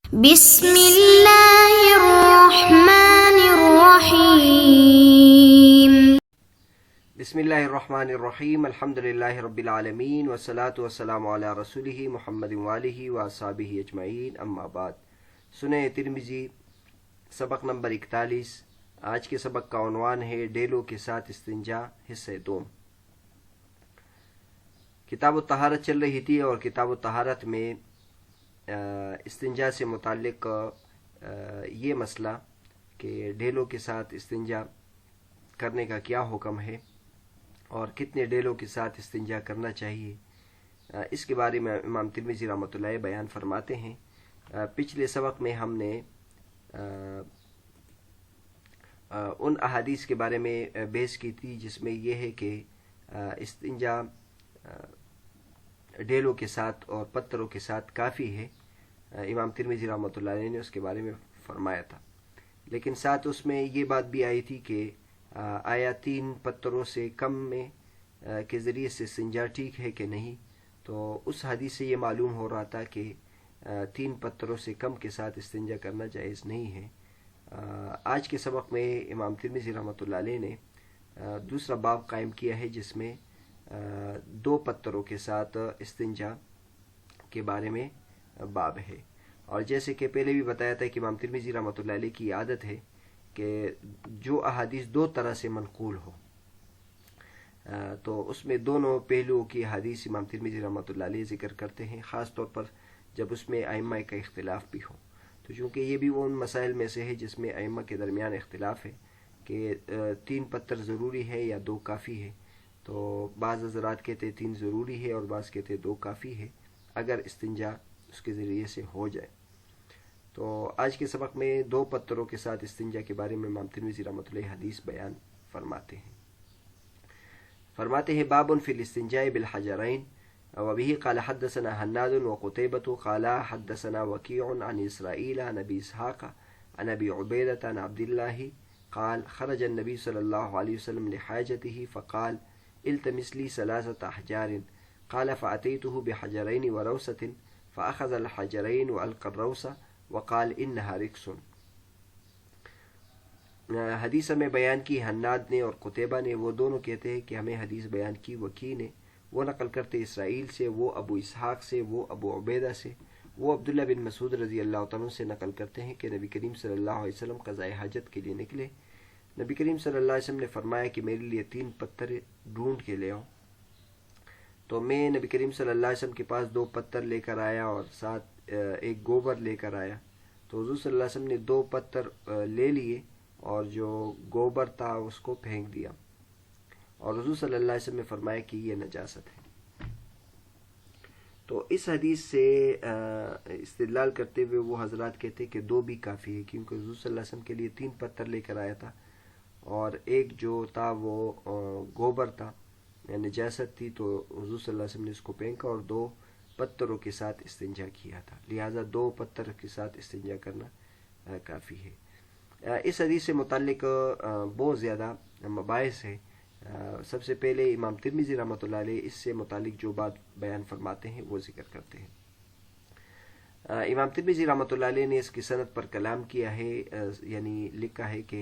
بسم اللہ الرحمن الرحیم بسم اللہ الرحمن الرحیم الحمد للہ رب العالمین والصلاة والسلام علی رسولہ محمد وآلہ واصحابہ اجمعین اما بعد۔ سنن ترمذی سبق نمبر 41۔ آج کے سبق کا عنوان ہے ڈیلوں کے ساتھ استنجا، حصہ دوم۔ کتاب الطہارت چل رہی تھی اور کتاب الطہارت میں استنجا سے متعلق یہ مسئلہ کہ ڈیلوں کے ساتھ استنجا کرنے کا کیا حکم ہے اور کتنے ڈیلوں کے ساتھ استنجا کرنا چاہیے، اس کے بارے میں امام ترمذی رحمۃ اللہ بیان فرماتے ہیں۔ پچھلے سبق میں ہم نے ان احادیث کے بارے میں بحث کی تھی جس میں یہ ہے کہ استنجا ڈیلوں کے ساتھ اور پتھروں کے ساتھ کافی ہے۔ امام ترمذی رحمۃ اللہ علیہ نے اس کے بارے میں فرمایا تھا، لیکن ساتھ اس میں یہ بات بھی آئی تھی کہ آیا 3 پتھروں سے کم میں کے ذریعے سے استنجا ٹھیک ہے کہ نہیں، تو اس حدیث سے یہ معلوم ہو رہا تھا کہ 3 پتھروں سے کم کے ساتھ استنجا کرنا جائز نہیں ہے۔ آج کے سبق میں امام ترمذی رحمۃ اللہ علیہ نے دوسرا باب قائم کیا ہے جس میں 2 پتھروں کے ساتھ استنجا کے بارے میں باب ہے۔ اور جیسے کہ پہلے بھی بتایا تھا کہ امام ترمذی رحمۃ اللہ علیہ کی عادت ہے کہ جو احادیث 2 طرح سے منقول ہو تو اس میں دونوں پہلوؤں کی حدیث امام ترمذی رحمۃ اللہ علیہ ذکر کرتے ہیں، خاص طور پر جب اس میں ائمہ کا اختلاف بھی ہو۔ تو چونکہ یہ بھی ان مسائل میں سے ہے جس میں ائمہ کے درمیان اختلاف ہے کہ 3 پتھر ضروری ہے یا 2 کافی ہے، تو بعض حضرات کہتے 3 ضروری ہے اور بعض کہتے 2 کافی ہے اگر استنجا اس کے ذریعے سے ہو جائے۔ تو آج کے سبق میں 2 پتھروں کے ساتھ استنجا کے بارے میں امام ترمذی رحمۃ اللہ حدیث بیان فرماتے ہیں باب فی الاستنجاء بالحجرین، وبه قال حدثنا حناد وقتيبة قال حدثنا وكيع عن إسرائيل عن أبي إسحاق عن أبي عبيدة عن عبد الله قال خرج النبي صلى الله عليه وسلم لحاجته فقال التمس لي 3 أحجار، قال فأتيته بحجرين وروسة فأخذ الحجرين وألقى الروسة وقال إنها ركس۔ حدیث میں بیان کی حناد نے اور قتیبہ نے، وہ دونوں کہتے ہیں کہ ہمیں حدیث بیان کی وکی نے، وہ نقل کرتے اسرائیل سے، وہ ابو اسحاق سے، وہ ابو عبیدہ سے، وہ عبداللہ بن مسعود رضی اللہ تعالیٰ سے نقل کرتے ہیں کہ نبی کریم صلی اللہ علیہ وسلم قضاء حاجت کے لیے نکلے۔ نبی کریم صلی اللہ علیہ وسلم نے فرمایا کہ میرے لیے 3 پتھر ڈھونڈ کے لے آؤ۔ تو میں نبی کریم صلی اللہ علیہ وسلم کے پاس 2 پتھر لے کر آیا اور ساتھ ایک گوبر لے کر آیا۔ تو حضور صلی اللہ علیہ وسلم نے 2 پتھر لے لیے اور جو گوبر تھا اس کو پھینک دیا، اور حضور صلی اللہ علیہ وسلم نے فرمایا کہ یہ نجاست ہے۔ تو اس حدیث سے استدلال کرتے ہوئے وہ حضرات کہتے کہ 2 بھی کافی ہے، کیونکہ حضور صلی اللہ علیہ وسلم کے لیے 3 پتھر لے کر آیا تھا اور ایک جو تھا وہ گوبر تھا، نجاست تھی، تو حضور صلی اللہ علیہ وسلم نے اس کو پھینکا اور 2 پتھروں کے ساتھ استنجا کیا تھا، لہٰذا 2 پتھر کے ساتھ استنجا کرنا کافی ہے۔ اس حدیث سے متعلق بہت زیادہ مباحث ہیں۔ سب سے پہلے امام ترمذی رحمۃ اللہ علیہ اس سے متعلق جو بات بیان فرماتے ہیں وہ ذکر کرتے ہیں۔ امام ترمذی رحمۃ اللہ علیہ نے اس کی سند پر کلام کیا ہے، یعنی لکھا ہے کہ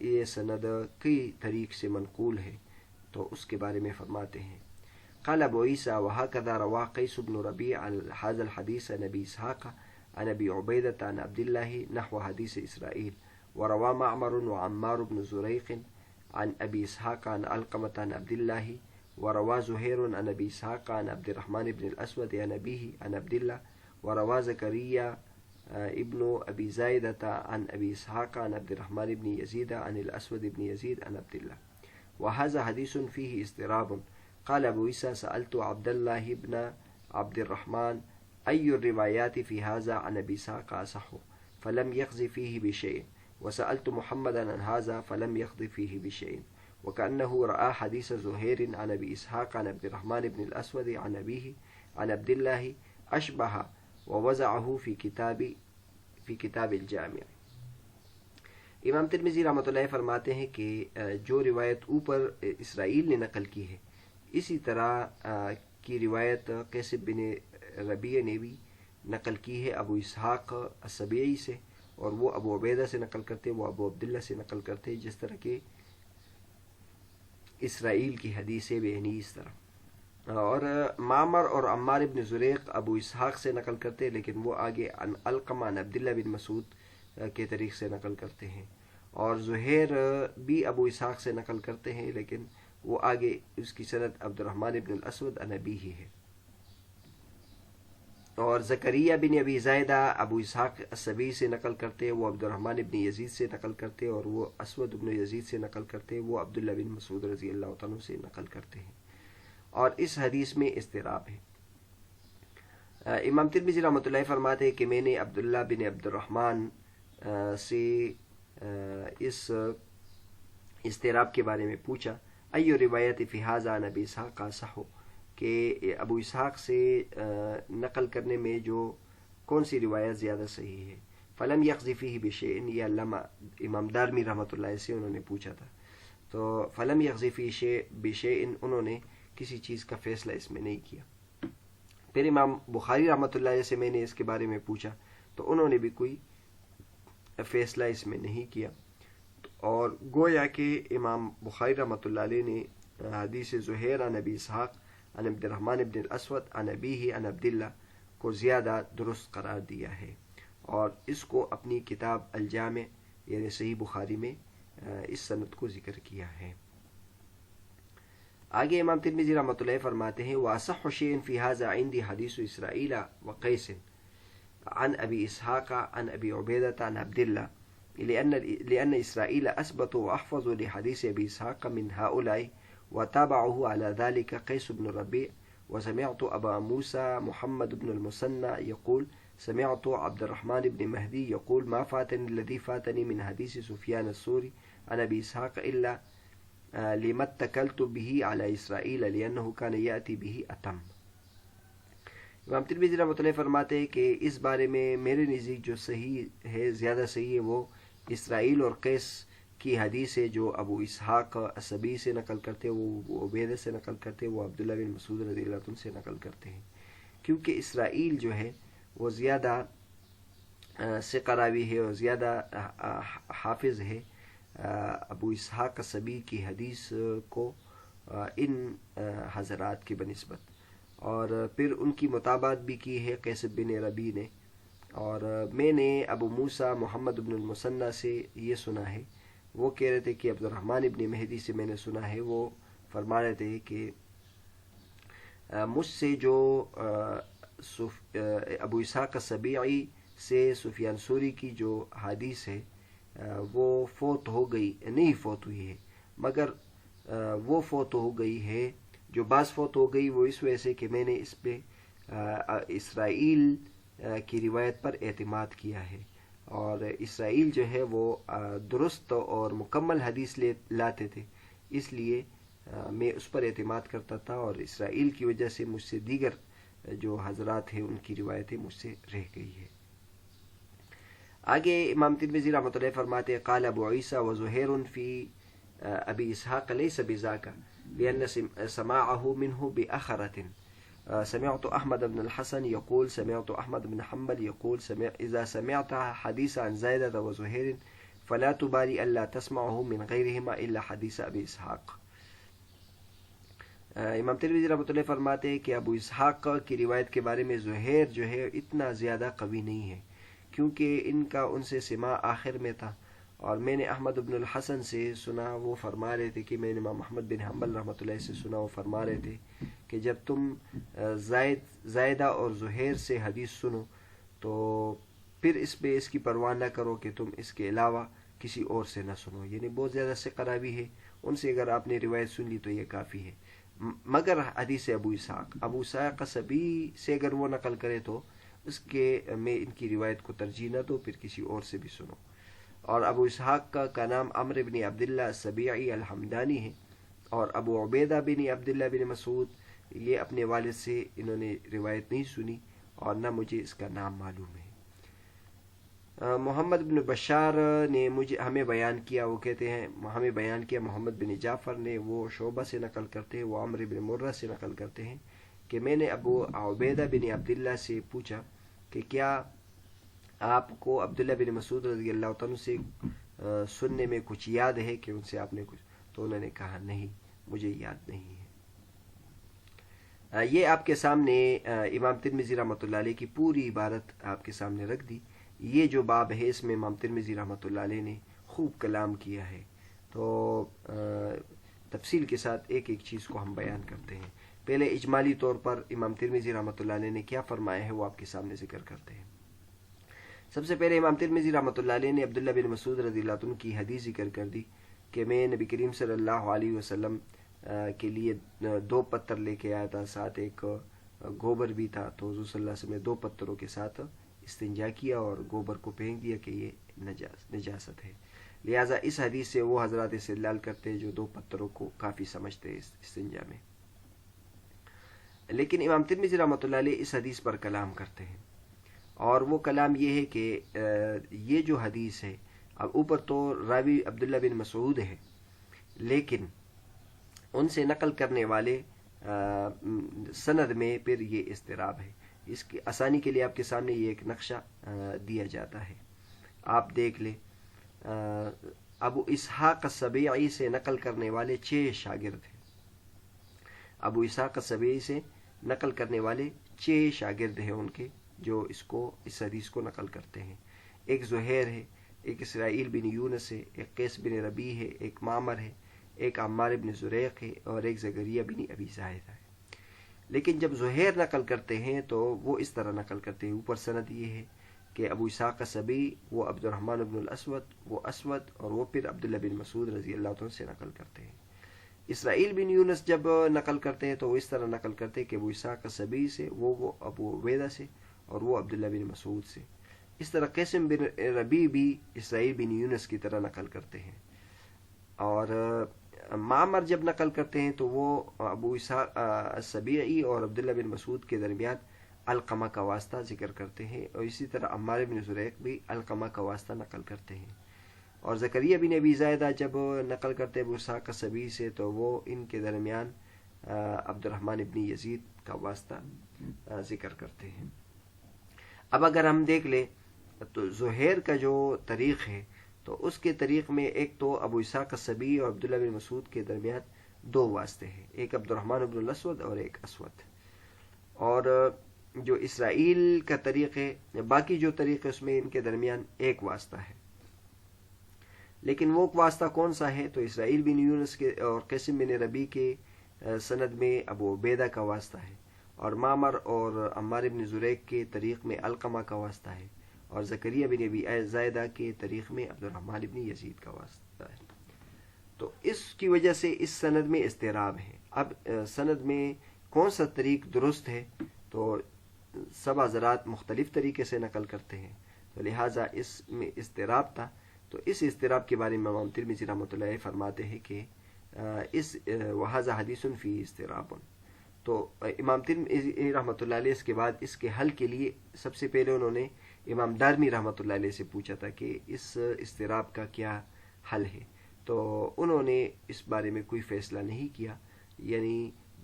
یہ سند کئی طریق سے منقول ہے، تو اس کے بارے میں فرماتے ہیں قال ابو عیسیٰ وهكذا روى قيس بن ربيع هذا الحديث عن ابي اسحاق عن ابي عبيدة عن عبد الله نحو حديث اسرائيل، وروى معمر وعمار بن زريق عن ابي اسحاق عن علقمة عن عبد الله، وروى زهير عن ابي اسحاق عن عبد الرحمن بن الاسود عن ابيه عن عبد الله، وروى زكريا ابن ابي زايدة عن ابي اسحاق عن عبد الرحمن بن يزيد عن الاسود بن يزيد عن عبد الله، وهذا حديث فيه اضطراب۔ قال ابو عيسى سألت عبد الله بن عبد الرحمن أي الروايات في هذا عن ابي اسحاق أصح، فلم يخز فيه بشيء، وسألت محمدا عن هذا فلم يخض فيه بشيء، وكأنه رأى حديث زهير عن ابي اسحاق عن عبد الرحمن بن الاسود عن ابيه عن عبد الله أشبه ووضعه في كتاب الجامع۔ امام ترمذی رحمۃ اللہ فرماتے ہیں کہ جو روایت اوپر اسرائیل نے نقل کی ہے، اسی طرح کی روایت قیس بن ربیع نے بھی نقل کی ہے ابو اسحاق السبیعی سے، اور وہ ابو عبیدہ سے نقل کرتے، وہ ابو عبداللہ سے نقل کرتے، جس طرح کہ اسرائیل کی حدیث بھی یعنی اس طرح. اور معمر اور عمار ابن زریق ابو اسحاق سے نقل کرتے، لیکن وہ آگے عن علقمہ عن عبداللہ بن مسعود کے طریق سے نقل کرتے ہیں. اور زہیر بھی ابو اسحاق سے نقل کرتے ہیں، لیکن وہ آگے اس کی سند عبد الرحمن ابن الاسود عن ابیہ ہے. اور زکریہ بن ابی زائدہ ابو اسحاق السبیعی سے نقل کرتے، وہ عبد الرحمن ابن یزید سے نقل کرتے، اور وہ اسود ابن یزید سے نقل کرتے، وہ عبداللہ بن مسعود رضی اللہ تعالیٰ سے نقل کرتے ہیں. اور اس حدیث میں اضطراب ہے. امام ترمذی رحمۃ اللہ فرماتے ہیں کہ میں نے عبداللہ بن عبد الرحمن سے اس اضطراب کے بارے میں پوچھا، ایو روایت فی ھذا عن ابی اسحاق صح، کہ ابو اسحاق سے نقل کرنے میں جو کون سی روایت زیادہ صحیح ہے. فلم یقضی فیہ بشیء، یہ علامہ امام دارمی رحمۃ اللہ سے انہوں نے پوچھا تھا. تو فلم یقضی فیہ بشیء، انہوں نے کسی چیز کا فیصلہ اس میں نہیں کیا. پھر امام بخاری رحمۃ اللہ علیہ سے میں نے اس کے بارے میں پوچھا تو انہوں نے بھی کوئی فیصلہ اس میں نہیں کیا. اور گویا کہ امام بخاری رحمۃ اللہ علیہ نے حدیث زہیر عن ابی اسحاق عن عبد الرحمن ابن الاسود عن ابیہ عن عبداللہ کو زیادہ درست قرار دیا ہے، اور اس کو اپنی کتاب الجامع یعنی صحیح بخاری میں اس سند کو ذکر کیا ہے. آگے امام ترمذی رحمۃ اللہ فرماتے ہیں وَأَصَحُّ شَيْءٍ فِي هَذَا عِنْدِي حَدِيثُ إِسْرَائِيلَ وَقَيْسٍ عن أبي إسحاق عن أبي عبيدة عن عبد الله لأن إسرائيل أثبت وأحفظ لحديث أبي إسحاق من هؤلاء، وتابعه على ذلك قيس بن الربيع. وسمعت أبا موسى محمد بن المثنى يقول سمعت عبد الرحمن بن مهدي يقول ما فاتني الذي فاتني من حديث سفيان الثوري عن أبي إسحاق إلا لما اتكلت به على إسرائيل لأنه كان يأتي به أتم. امام ترمذی رحمۃ اللہ فرماتے ہیں کہ اس بارے میں میرے نزدیک جو صحیح ہے، زیادہ صحیح ہے، وہ اسرائیل اور قیس کی حدیث ہے جو ابو اسحاق السبیعی سے نقل کرتے، وہ عبیدہ سے نقل کرتے، وہ عبداللہ بن مسعود رضی اللہ عنہ سے نقل کرتے ہیں. کیونکہ اسرائیل جو ہے وہ زیادہ ثقہ راوی ہے اور زیادہ حافظ ہے ابو اسحاق السبیعی کی حدیث کو ان حضرات کی بنسبت. اور پھر ان کی مطابقت بھی کی ہے قیس بن ربیع نے. اور میں نے ابو موسیٰ محمد بن المثنى سے یہ سنا ہے، وہ کہہ رہے تھے کہ عبد الرحمن ابن مہدی سے میں نے سنا ہے، وہ فرما رہے تھے کہ مجھ سے جو ابو اسحاق السبیعی سے سفیان ثوری کی جو حدیث ہے وہ فوت ہو گئی، نہیں فوت ہوئی ہے، مگر وہ فوت ہو گئی ہے، جو بعض فوت ہو گئی وہ اس وجہ سے کہ میں نے اس پہ اسرائیل کی روایت پر اعتماد کیا ہے. اور اسرائیل جو ہے وہ درست اور مکمل حدیث لاتے تھے، اس لیے میں اس پر اعتماد کرتا تھا، اور اسرائیل کی وجہ سے مجھ سے دیگر جو حضرات ہیں ان کی روایتیں مجھ سے رہ گئی ہے. آگے امام ترمذی رحمۃ اللہ فرماتے ہیں قال ابو عیسیٰ وزہیر فی ابی اسحاق لیس بذاک لأن سماعه منه بأخرة. سمعت أحمد بن الحسن يقول سمعت أحمد بن حنبل يقول إذا سمعت حديث عن زائدة وزهير فلا تبالي ألا تسمعه من غيرهما إلا حديث أبي إسحاق. امام ترمذی رحمۃ اللہ فرماتے ہیں کہ ابو اسحاق کی روایت کے بارے میں زہیر جو ہے اتنا زیادہ قوی نہیں ہے، کیونکہ ان کا ان سے سماع آخر میں تھا. اور میں نے احمد بن الحسن سے سنا، وہ فرما رہے تھے کہ میں نے امام احمد بن حنبل رحمۃ اللہ سے سنا، وہ فرما رہے تھے کہ جب تم زائدہ اور زہیر سے حدیث سنو تو پھر اس پہ اس کی پرواہ نہ کرو کہ تم اس کے علاوہ کسی اور سے نہ سنو، یعنی بہت زیادہ ثقہ راوی ہے، ان سے اگر آپ نے روایت سن لی تو یہ کافی ہے. مگر حدیث ابو اسحاق السبیعی سے اگر وہ نقل کرے تو اس کے میں ان کی روایت کو ترجیح نہ دو، پھر کسی اور سے بھی سنو. اور ابو اسحاق کا نام عمرو بن عبداللہ السبیعی الحمدانی ہے، اور ابو عبیدہ بن عبداللہ بن مسعود یہ اپنے والد سے انہوں نے روایت نہیں سنی، اور نہ مجھے اس کا نام معلوم ہے. محمد بن بشار نے ہمیں بیان کیا، وہ کہتے ہیں ہمیں بیان کیا محمد بن جعفر نے، وہ شعبہ سے نقل کرتے ہیں، وہ عمرو بن مرہ سے نقل کرتے ہیں کہ میں نے ابو عبیدہ بن عبداللہ سے پوچھا کہ کیا آپ کو عبداللہ بن مسعود رضی اللہ تعالیٰ سے سننے میں کچھ یاد ہے کہ ان سے آپ نے کچھ؟ تو انہوں نے کہا نہیں، مجھے یاد نہیں ہے۔ یہ آپ کے سامنے امام ترمذی رحمۃ اللہ علیہ کی پوری عبارت آپ کے سامنے رکھ دی۔ یہ جو باب ہے اس میں امام ترمذی رحمۃ اللہ علیہ نے خوب کلام کیا ہے، تو تفصیل کے ساتھ ایک ایک چیز کو ہم بیان کرتے ہیں۔ پہلے اجمالی طور پر امام ترمذی رحمۃ اللہ علیہ نے کیا فرمایا ہے وہ آپ کے سامنے ذکر کرتے ہیں۔ سب سے پہلے امام ترمذی رحمۃ اللہ علیہ نے عبداللہ بن مسعود رضی اللہ عنہ کی حدیث ذکر کر دی کہ میں نبی کریم صلی اللہ علیہ وسلم کے لیے 2 پتھر لے کے آیا تھا، ساتھ ایک گوبر بھی تھا، تو حضور صلی اللہ علیہ وسلم نے 2 پتھروں کے ساتھ استنجا کیا اور گوبر کو پھینک دیا کہ یہ نجاست ہے۔ لہٰذا اس حدیث سے وہ حضرات استدلال کرتے ہیں جو 2 پتھروں کو کافی سمجھتے ہیں استنجا میں۔ لیکن امام ترمذی رحمۃ اللہ علیہ اس حدیث پر کلام کرتے ہیں، اور وہ کلام یہ ہے کہ یہ جو حدیث ہے، اب اوپر تو راوی عبداللہ بن مسعود ہے، لیکن ان سے نقل کرنے والے سند میں پھر یہ اضطراب ہے۔ اس کی آسانی کے لیے آپ کے سامنے یہ ایک نقشہ دیا جاتا ہے، آپ دیکھ لیں۔ ابو اسحاق السبیعی سے نقل کرنے والے 6 شاگرد ہیں۔ ابو اسحاق السبیعی سے نقل کرنے والے 6 شاگرد ہیں ان کے، جو اس حدیث کو نقل کرتے ہیں۔ ایک زہیر ہے، ایک اسرائیل بن یونس ہے، ایک قیس بن ربیع ہے، ایک معمر ہے، ایک عمار بن زریق ہے، اور ایک زکریا بن ابی زائدہ ہے۔ لیکن جب زہیر نقل کرتے ہیں تو وہ اس طرح نقل کرتے ہیں، اوپر سند یہ ہے کہ ابو اسحاق السبیعی وہ عبد الرحمن بن الاسود، وہ اسود، اور وہ پھر عبداللہ بن مسعود رضی اللہ عنہ سے نقل کرتے ہیں۔ اسرائیل بن یونس جب نقل کرتے ہیں تو وہ اس طرح نقل کرتے ہیں کہ ابو اسحاق السبیعی سے وہ ابو عبیدہ سے، اور وہ عبداللہ بن مسعود سے۔ اس طرح قیسم بن ربیع بھی اسرائیل بن یونس کی طرح نقل کرتے ہیں۔ اور معمر جب نقل کرتے ہیں تو وہ ابو اسحاق السبیعی اور عبداللہ بن مسعود کے درمیان علقمہ کا واسطہ ذکر کرتے ہیں، اور اسی طرح عمار بن زریق بھی علقمہ کا واسطہ نقل کرتے ہیں۔ اور زکریا بن ابی زائدہ جب نقل کرتے ہیں ابو اسحاق السبیعی سے تو وہ ان کے درمیان عبد الرحمن ابن یزید کا واسطہ ذکر کرتے ہیں۔ اب اگر ہم دیکھ لیں تو زہیر کا جو طریق ہے تو اس کے طریق میں ایک تو ابو اسحاق السبیعی اور عبداللہ بن مسعود کے درمیان 2 واسطے ہیں، ایک عبد الرحمن بن الاسود اور ایک اسود۔ اور جو اسرائیل کا طریق ہے، باقی جو طریق ہے اس میں ان کے درمیان 1 واسطہ ہے۔ لیکن وہ واسطہ کون سا ہے؟ تو اسرائیل بن یونس کے اور قیسم بن ربیع کے سند میں ابو عبیدہ کا واسطہ ہے، اور معمر اور عمار بن زریق کے طریق میں علقمہ کا واسطہ ہے، اور زکریا بن ابی زائدہ کے طریق میں عبد الرحمن بن یزید کا واسطہ ہے۔ تو اس کی وجہ سے اس سند میں اضطراب ہے۔ اب سند میں کون سا طریق درست ہے؟ تو سب حضرات مختلف طریقے سے نقل کرتے ہیں، تو لہٰذا اس میں اضطراب تھا۔ تو اس اضطراب کے بارے میں امام ترمذی رحمۃ اللہ علیہ فرماتے ہیں کہ وَهَذَا حَدِيثٌ فِيهِ اضْطِرَابٌ۔ تو امام ترمذی رحمۃ اللہ علیہ اس کے بعد اس کے حل کے لیے سب سے پہلے انہوں نے امام دارمی رحمۃ اللہ علیہ سے پوچھا تھا کہ اس اضطراب کا کیا حل ہے، تو انہوں نے اس بارے میں کوئی فیصلہ نہیں کیا، یعنی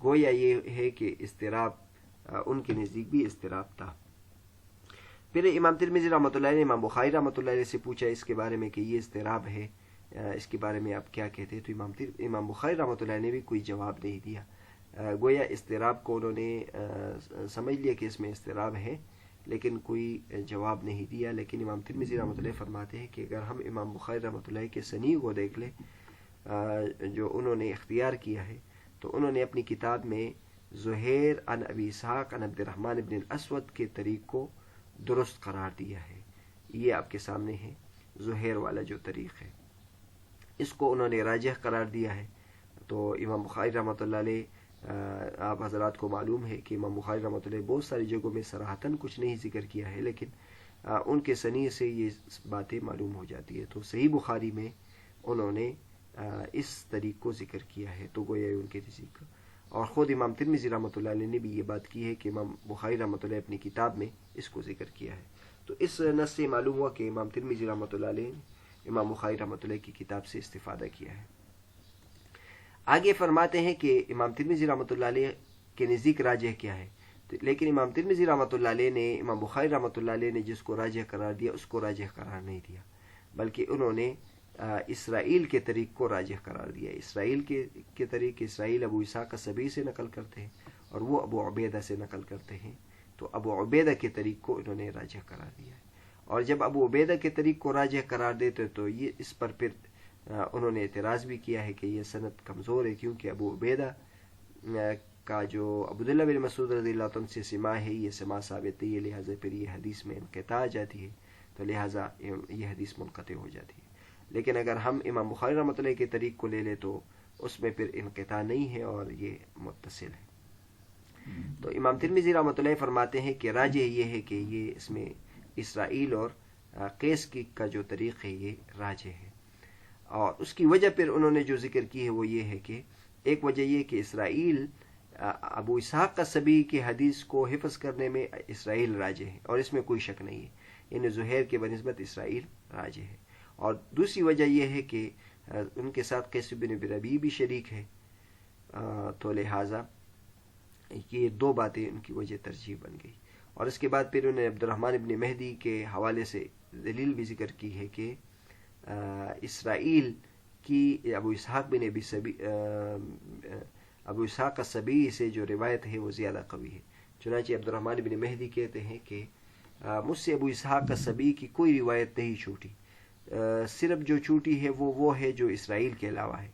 گویا یہ ہے کہ اضطراب ان کے نزدیک بھی اضطراب تھا۔ پھر امام ترمذی رحمۃ اللہ علیہ نے امام بخاری رحمۃ اللہ علیہ سے پوچھا اس کے بارے میں کہ یہ اضطراب ہے، اس کے بارے میں آپ کیا کہتے ہیں؟ تو امام بخاری رحمۃ اللہ علیہ نے بھی کوئی جواب نہیں دیا، گویا اضطراب کو انہوں نے سمجھ لیا کہ اس میں اضطراب ہے، لیکن کوئی جواب نہیں دیا۔ لیکن امام ترمذی رحمۃ اللہ فرماتے ہیں کہ اگر ہم امام بخاری رحمۃ اللہ کے صنیع کو دیکھ لیں جو انہوں نے اختیار کیا ہے، تو انہوں نے اپنی کتاب میں زہیر عن ابی اسحاق عن عبد الرحمن بن الاسود کے طریق کو درست قرار دیا ہے۔ یہ آپ کے سامنے ہے زہیر والا جو طریق ہے، اس کو انہوں نے راجح قرار دیا ہے۔ تو امام بخاری رحمۃ اللہ علیہ آپ حضرات کو معلوم ہے کہ امام بخاری رحمۃ اللہ بہت ساری جگہوں میں صراحتاً کچھ نہیں ذکر کیا ہے، لیکن ان کے صنیع سے یہ باتیں معلوم ہو جاتی ہے۔ تو صحیح بخاری میں انہوں نے اس طریق کو ذکر کیا ہے، تو گویا ان کے نزدیک، اور خود امام ترمذی رحمۃ اللہ علیہ نے بھی یہ بات کی ہے کہ امام بخاری رحمۃ اللہ اپنی کتاب میں اس کو ذکر کیا ہے۔ تو اس نص سے معلوم ہوا کہ امام ترمذی رحمۃ اللہ علیہ نے امام بخاری رحمۃ اللہ کی کتاب سے استفادہ کیا ہے۔ آگے فرماتے ہیں کہ امام ترمذی رحمۃ اللہ علیہ کے نزدیک راجح کیا ہے؟ لیکن امام ترمذی رحمۃ اللہ علیہ نے، امام بخاری رحمۃ اللہ علیہ نے جس کو راجح قرار دیا اس کو راجح قرار نہیں دیا، بلکہ انہوں نے اسرائیل کے طریق کو راجح قرار دیا. اسرائیل کے طریق، اسرائیل ابو اسحاق السبیعی سے نقل کرتے ہیں اور وہ ابو عبیدہ سے نقل کرتے ہیں، تو ابو عبیدہ کے طریق کو انہوں نے راجح قرار دیا ہے. اور جب ابو عبیدہ کے طریق کو راجح قرار دیتے تو یہ اس پر پھر انہوں نے اعتراض بھی کیا ہے کہ یہ سند کمزور ہے، کیونکہ ابو عبیدہ کا جو عبداللہ بن مسعود رضی اللہ عنہ سے سماع ہے یہ سماع ثابت ہے، لہٰذا پھر یہ حدیث میں انقطاع آ جاتی ہے، تو لہٰذا یہ حدیث منقطع ہو جاتی ہے. لیکن اگر ہم امام بخاری رحمۃ اللہ کے طریق کو لے لیں تو اس میں پھر انقطاع نہیں ہے اور یہ متصل ہے. تو امام ترمذی رحمۃ اللہ فرماتے ہیں کہ راجح یہ ہے کہ یہ اس میں اسرائیل اور قیس کا جو طریق ہے یہ راجح ہے. اور اس کی وجہ پھر انہوں نے جو ذکر کی ہے وہ یہ ہے کہ ایک وجہ یہ کہ اسرائیل ابو اسحاق السبیعی کی حدیث کو حفظ کرنے میں اسرائیل راجح ہے، اور اس میں کوئی شک نہیں ہے، یعنی زہیر کے بنسبت اسرائیل راجح ہے. اور دوسری وجہ یہ ہے کہ ان کے ساتھ قیس بن ربیع بھی شریک ہے، تو لہٰذا یہ دو باتیں ان کی وجہ ترجیح بن گئی. اور اس کے بعد پھر انہوں نے عبد الرحمن ابن مہدی کے حوالے سے دلیل بھی ذکر کی ہے کہ اسرائیل کی ابو اسحاق السبیعی سے جو روایت ہے وہ زیادہ قوی ہے. چنانچہ عبد الرحمن ابن مہدی کہتے ہیں کہ مجھ سے ابو اسحاق السبیعی کی کوئی روایت نہیں چھوٹی، صرف جو چھوٹی ہے وہ ہے جو اسرائیل کے علاوہ ہے،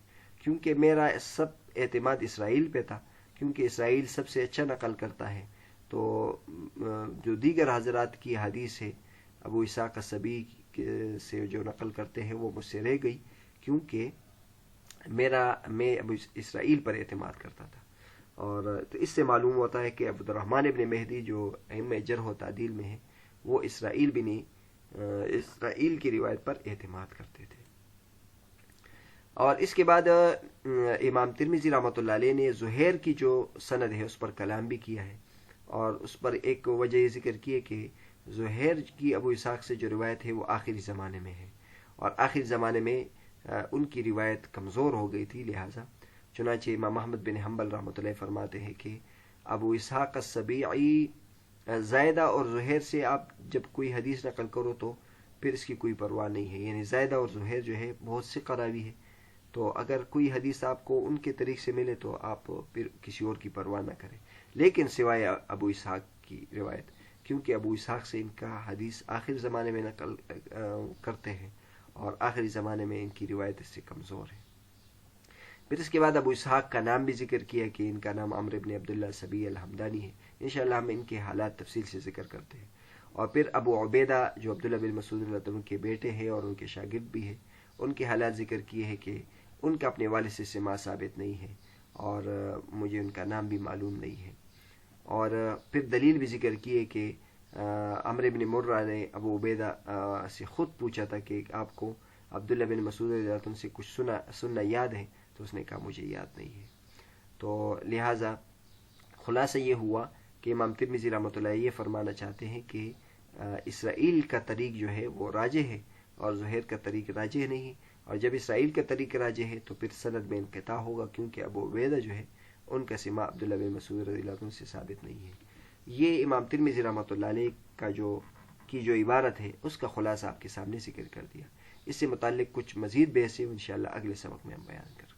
کیونکہ میرا سب اعتماد اسرائیل پہ تھا، کیونکہ اسرائیل سب سے اچھا نقل کرتا ہے. تو جو دیگر حضرات کی حدیث ہے ابو اسحاق السبیعی سے جو نقل کرتے ہیں وہ مجھ سے رہ گئی، کیونکہ میں ابو اسرائیل پر اعتماد کرتا تھا. اور تو اس سے معلوم ہوتا ہے کہ عبد الرحمن ابن مہدی جو ائمہ جرح و تعدیل میں ہیں وہ اسرائیل کی روایت پر اعتماد کرتے تھے. اور اس کے بعد امام ترمذی رحمۃ اللہ علیہ نے زہیر کی جو سند ہے اس پر کلام بھی کیا ہے، اور اس پر ایک وجہ یہ ذکر کی ہے کہ زہیر کی ابو اسحاق سے جو روایت ہے وہ آخری زمانے میں ہے، اور آخری زمانے میں ان کی روایت کمزور ہو گئی تھی. لہٰذا چنانچہ امام احمد بن حنبل رحمۃ اللہ فرماتے ہیں کہ ابو اسحاق السبیعی زائدہ اور زہیر سے آپ جب کوئی حدیث نقل کرو تو پھر اس کی کوئی پرواہ نہیں ہے، یعنی زائدہ اور زہیر جو ہے بہت ثقہ راوی ہے، تو اگر کوئی حدیث آپ کو ان کے طریق سے ملے تو آپ پھر کسی اور کی پرواہ نہ کریں، لیکن سوائے ابو اسحاق کی روایت، کیونکہ ابو اسحاق سے ان کا حدیث آخر زمانے میں نقل کرتے ہیں اور آخری زمانے میں ان کی روایت اس سے کمزور ہے. پھر اس کے بعد ابو اسحاق کا نام بھی ذکر کیا کہ ان کا نام عمرو بن عبداللہ السبیعی الحمدانی ہے. انشاءاللہ ہم ان کے حالات تفصیل سے ذکر کرتے ہیں. اور پھر ابو عبیدہ جو عبداللہ بن مسعود رضی اللہ عنہ کے بیٹے ہیں اور ان کے شاگرد بھی ہیں، ان کے حالات ذکر کیے ہیں کہ ان کا اپنے والد سے سماع ثابت نہیں ہے اور مجھے ان کا نام بھی معلوم نہیں ہے. اور پھر دلیل بھی ذکر کی ہے کہ عمرو بن مرہ نے ابو عبیدہ سے خود پوچھا تھا کہ آپ کو عبداللہ بن مسعود رضی اللہ عنہ سے کچھ سننا یاد ہے، تو اس نے کہا مجھے یاد نہیں ہے. تو لہٰذا خلاصہ یہ ہوا کہ امام ترمذی رحمۃ اللہ یہ فرمانا چاہتے ہیں کہ اسرائیل کا طریق جو ہے وہ راجح ہے اور زہیر کا طریق راجح نہیں، اور جب اسرائیل کا طریق راجح ہے تو پھر سند میں انقطاع ہوگا، کیونکہ ابو عبیدہ جو ہے ان کا سماع عبداللہ بن مسعود رضی اللہ عنہ سے ثابت نہیں ہے. یہ امام ترمذی رحمۃ اللہ علیہ کا جو عبارت ہے اس کا خلاصہ آپ کے سامنے ذکر کر دیا. اس سے متعلق کچھ مزید بحث ہے انشاءاللہ اگلے سبق میں ہم بیان کریں.